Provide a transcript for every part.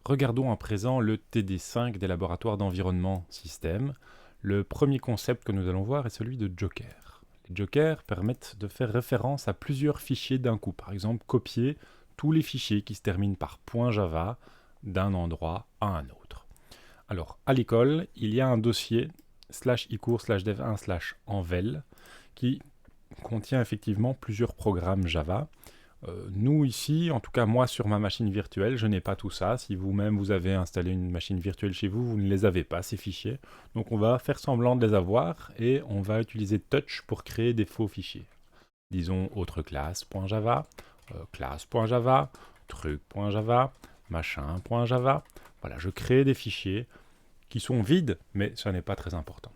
Regardons à présent le TD5 des laboratoires d'environnement système. Le premier concept que nous allons voir est celui de Joker. Les jokers permettent de faire référence à plusieurs fichiers d'un coup. Par exemple, copier tous les fichiers qui se terminent par .java d'un endroit à un autre. Alors, à l'école, il y a un dossier /icours/dev1/envel qui contient effectivement plusieurs programmes Java. Nous ici, en tout cas moi sur ma machine virtuelle, je n'ai pas tout ça. Si vous-même vous avez installé une machine virtuelle chez vous, vous ne les avez pas, ces fichiers. Donc on va faire semblant de les avoir et on va utiliser touch pour créer des faux fichiers. Disons autre classe.java, classe.java, truc.java, machin.java. Voilà, je crée des fichiers qui sont vides, mais ça n'est pas très important.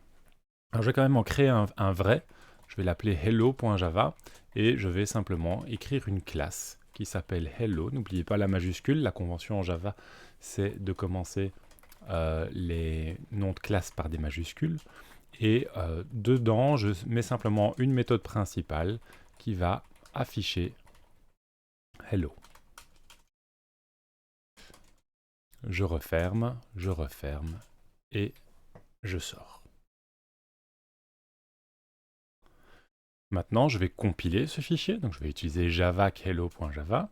Alors je vais quand même en créer un vrai. Je vais l'appeler hello.java et je vais simplement écrire une classe qui s'appelle hello. N'oubliez pas la majuscule, la convention en Java, c'est de commencer les noms de classe par des majuscules. Et dedans, je mets simplement une méthode principale qui va afficher hello. Je referme et je sors. Maintenant, je vais compiler ce fichier, donc je vais utiliser java.hello.java,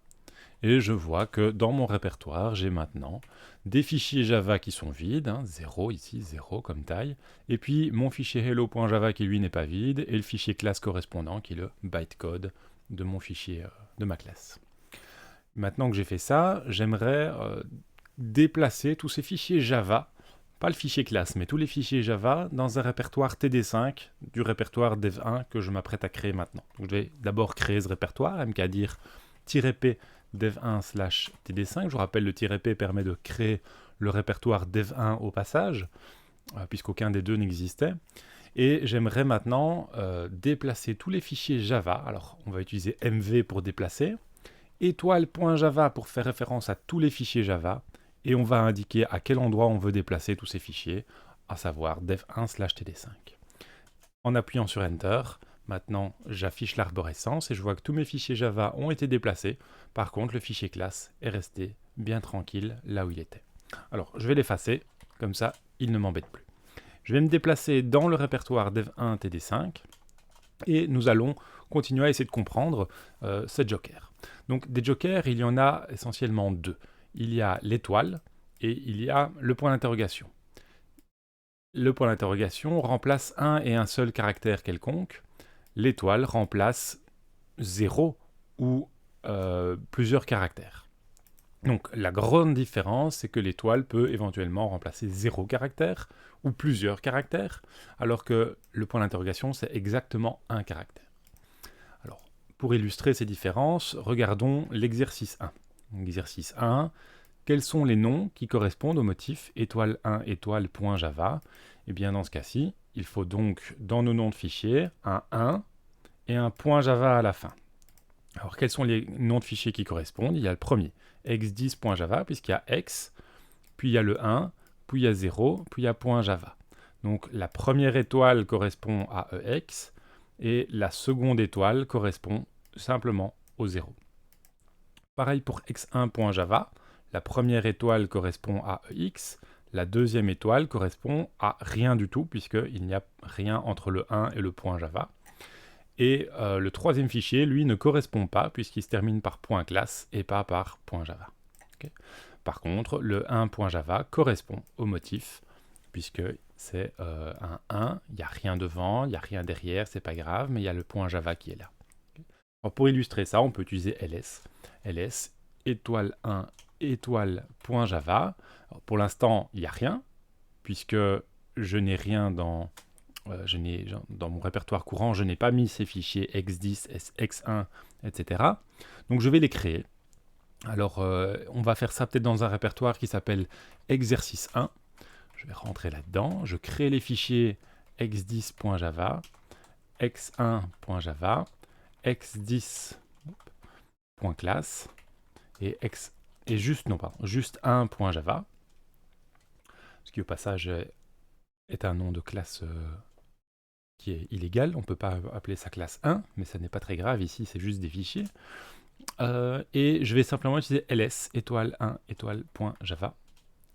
et je vois que dans mon répertoire, j'ai maintenant des fichiers Java qui sont vides, 0 ici, 0 comme taille, et puis mon fichier hello.java qui lui n'est pas vide, et le fichier classe correspondant qui est le bytecode de mon fichier, de ma classe. Maintenant que j'ai fait ça, j'aimerais déplacer tous ces fichiers Java, pas le fichier classe, mais tous les fichiers Java dans un répertoire TD5 du répertoire dev1 que je m'apprête à créer maintenant. Donc je vais d'abord créer ce répertoire, mkdir -p dev1/td5. Je vous rappelle, le -p permet de créer le répertoire dev1 au passage, puisqu'aucun des deux n'existait. Et j'aimerais maintenant déplacer tous les fichiers Java. Alors on va utiliser mv pour déplacer, étoile.java pour faire référence à tous les fichiers Java, et on va indiquer à quel endroit on veut déplacer tous ces fichiers, à savoir dev1/td5. En appuyant sur Enter, maintenant j'affiche l'arborescence et je vois que tous mes fichiers Java ont été déplacés. Par contre, le fichier classe est resté bien tranquille là où il était. Alors, je vais l'effacer, comme ça, il ne m'embête plus. Je vais me déplacer dans le répertoire dev1/td5 et nous allons continuer à essayer de comprendre ces jokers. Donc, des jokers, il y en a essentiellement deux. Il y a l'étoile et il y a le point d'interrogation. Le point d'interrogation remplace un et un seul caractère quelconque. L'étoile remplace 0 ou plusieurs caractères. Donc la grande différence, c'est que l'étoile peut éventuellement remplacer 0 caractère ou plusieurs caractères, alors que le point d'interrogation, c'est exactement un caractère. Alors, pour illustrer ces différences, regardons l'exercice 1. Exercice 1, quels sont les noms qui correspondent au motif étoile1 étoile.java? Et bien dans ce cas-ci, il faut donc dans nos noms de fichiers un 1 et un .java à la fin. Alors quels sont les noms de fichiers qui correspondent? Il y a le premier, x10.java, puisqu'il y a x, puis il y a le 1, puis il y a 0, puis il y a .java. Donc la première étoile correspond à ex, et la seconde étoile correspond simplement au 0. Pareil pour x1.java, la première étoile correspond à ex, la deuxième étoile correspond à rien du tout, puisqu'il n'y a rien entre le 1 et le .java. Et le troisième fichier, lui, ne correspond pas, puisqu'il se termine par .classe et pas par .java. Okay. Par contre, le 1.java correspond au motif, puisque c'est un 1, il n'y a rien devant, il n'y a rien derrière, c'est pas grave, mais il y a le .java qui est là. Alors pour illustrer ça, on peut utiliser ls. ls étoile 1 étoile.java. Pour l'instant, il n'y a rien, puisque je n'ai rien dans mon répertoire courant, je n'ai pas mis ces fichiers x10, x1, etc. Donc je vais les créer. Alors on va faire ça peut-être dans un répertoire qui s'appelle exercice 1. Je vais rentrer là-dedans. Je crée les fichiers x10.java, x1.java, x10.classe et juste 1.java, ce qui au passage est un nom de classe qui est illégal. On ne peut pas appeler ça classe 1, mais ça n'est pas très grave, ici c'est juste des fichiers. Et je vais simplement utiliser ls étoile 1 étoile.java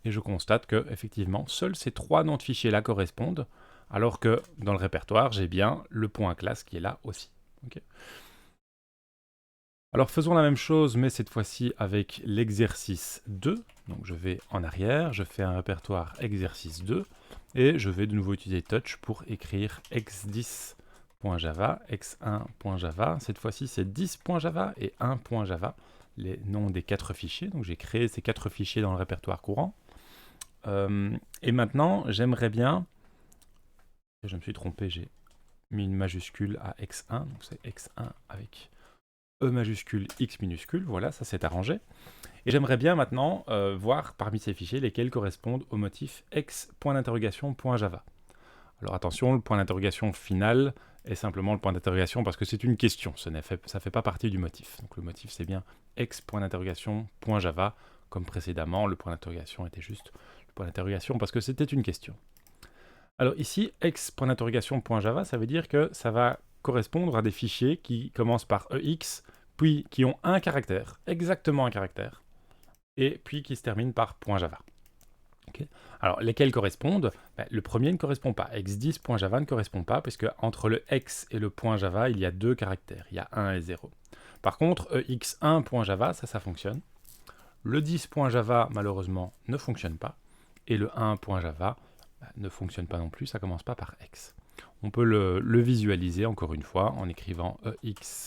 et je constate que effectivement seuls ces 3 noms de fichiers là correspondent, alors que dans le répertoire, j'ai bien le point classe qui est là aussi. Okay. Alors faisons la même chose, mais cette fois-ci avec l'exercice 2. Donc je vais en arrière, je fais un répertoire exercice 2, et je vais de nouveau utiliser touch pour écrire x10.java, x1.java. Cette fois-ci, c'est 10.java et 1.java, les noms des 4 fichiers. Donc j'ai créé ces 4 fichiers dans le répertoire courant. Et maintenant, j'aimerais bien... Je me suis trompé, j'ai mis une majuscule à x1, donc c'est x1 avec E majuscule, X minuscule, voilà, ça s'est arrangé. Et j'aimerais bien maintenant voir parmi ces fichiers lesquels correspondent au motif x.java. Alors attention, le point d'interrogation final est simplement le point d'interrogation parce que c'est une question, ça ne fait pas partie du motif. Donc le motif c'est bien x.java, comme précédemment, le point d'interrogation était juste le point d'interrogation parce que c'était une question. Alors ici, x.java, ça veut dire que ça va correspondre à des fichiers qui commencent par EX, puis qui ont un caractère, exactement un caractère, et puis qui se terminent par .java. Okay. Alors, lesquels correspondent? Le premier ne correspond pas. x10.java ne correspond pas, puisque entre le x et le .java, il y a 2 caractères, il y a 1 et 0. Par contre, ex1.java, ça fonctionne. Le 10.java, malheureusement, ne fonctionne pas. Et le 1.java ne fonctionne pas non plus, ça commence pas par x. On peut le visualiser encore une fois en écrivant ex.java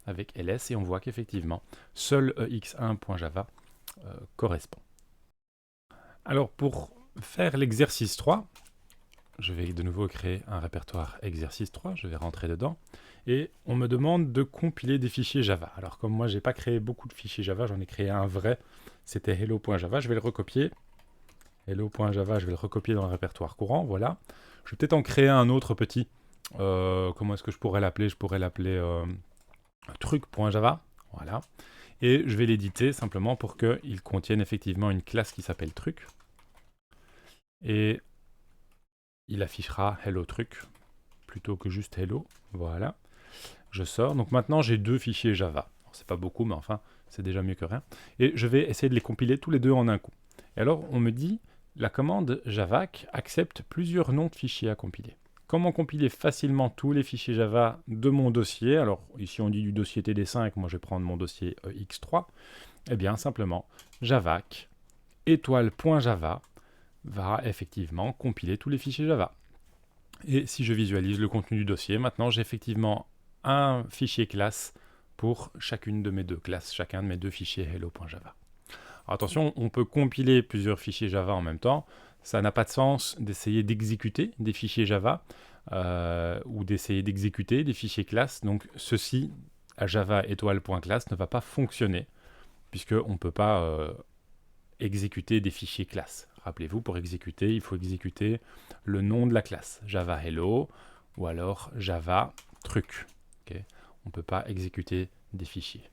avec ls et on voit qu'effectivement seul ex1.java correspond. Alors pour faire l'exercice 3, je vais de nouveau créer un répertoire exercice 3, je vais rentrer dedans et on me demande de compiler des fichiers Java. Alors comme moi j'ai pas créé beaucoup de fichiers Java, j'en ai créé un vrai, c'était hello.java, je vais le recopier. Hello.java, je vais le recopier dans le répertoire courant, voilà. Je vais peut-être en créer un autre petit. Comment est-ce que je pourrais l'appeler? Je pourrais l'appeler truc.java, voilà. Et je vais l'éditer simplement pour qu'il contienne effectivement une classe qui s'appelle truc. Et il affichera hello truc, plutôt que juste hello, voilà. Je sors, donc maintenant j'ai 2 fichiers Java. C'est pas beaucoup, mais enfin, c'est déjà mieux que rien. Et je vais essayer de les compiler tous les deux en un coup. Et alors, on me dit... La commande javac accepte plusieurs noms de fichiers à compiler. Comment compiler facilement tous les fichiers Java de mon dossier? Alors ici on dit du dossier TD5, moi je vais prendre mon dossier x3. Eh bien simplement javac étoile.java va effectivement compiler tous les fichiers Java. Et si je visualise le contenu du dossier, maintenant j'ai effectivement un fichier classe pour chacune de mes 2 classes, chacun de mes 2 fichiers hello.java. Attention, on peut compiler plusieurs fichiers Java en même temps. Ça n'a pas de sens d'essayer d'exécuter des fichiers Java ou d'essayer d'exécuter des fichiers classe. Donc ceci, à Java étoile.classe, ne va pas fonctionner puisqu'on ne peut pas exécuter des fichiers classe. Rappelez-vous, pour exécuter, il faut exécuter le nom de la classe. Java hello ou alors Java truc. Okay. On ne peut pas exécuter des fichiers.